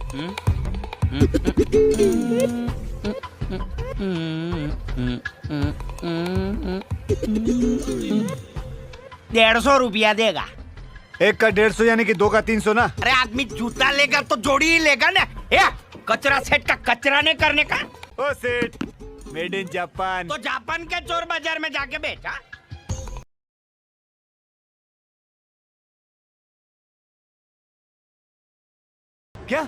₹150 देगा। एक का 150 यानी कि 2 का 300 ना। अरे आदमी जूता लेगा तो जोड़ी ही लेगा ना। कचरा सेठ का कचरा नहीं करने का। ओ सेठ, मेड इन जापान। तो जापान के चोर बाजार में जाके बेचा। क्या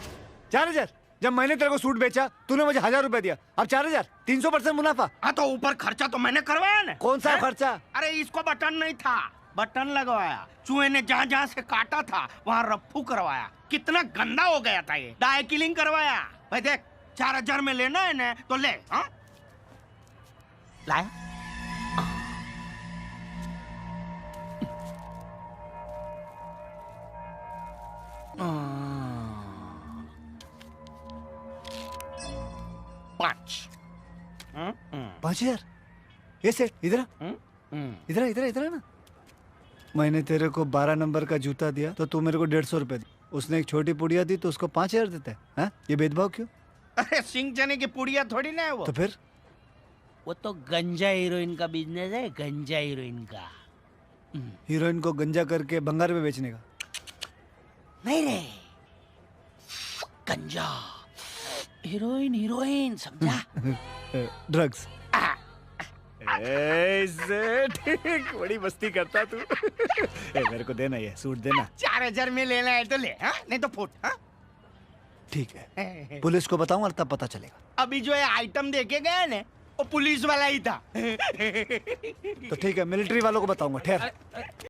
4000? जब मैंने तेरे को सूट बेचा तूने मुझे 1000 रुपए दिया, अब 4000, 300% मुनाफा। हाँ तो ऊपर खर्चा तो मैंने करवाया ना। कौन सा खर्चा? अरे इसको बटन नहीं था, बटन लगवाया। चूहे ने जहाँ जहाँ से काटा था वहाँ रफ्फू करवाया। कितना गंदा हो गया था ये। डाई किलिंग करवाया। भाई देख 4000 में लेना है ना तो ले। हाँ लाया। पाँच। 5000? ये सेठ इधर आ। इधर इधर इधर ना। मैंने तेरे को 12 नंबर का जूता दिया तो तू मेरे को 150 रुपए दी। उसने एक छोटी पुड़िया दी तो उसको 5000 देता है। हाँ? ये भेदभाव क्यों? अरे सिंह चने की पुड़िया थोड़ी ना है वो। तो फिर वो तो गंजा हीरोइन का बिजनेस है, गंजा हीरोइन का। हीरोइन को गंजा करके भंगार में बेचने का? नहीं रे, गंजा हीरोइन, हीरोइन समझा। ड्रग्स। ठीक, बड़ी मस्ती करता तू। मेरे को देना, ये सूट देना। 4000 में लेना है तो ले। हाँ? नहीं तो फुट। हाँ? ठीक है, पुलिस को बताऊंगा तब पता चलेगा। अभी जो है आइटम देके गया ना वो पुलिस वाला ही था। तो ठीक है, मिलिट्री वालों को बताऊंगा। ठहर।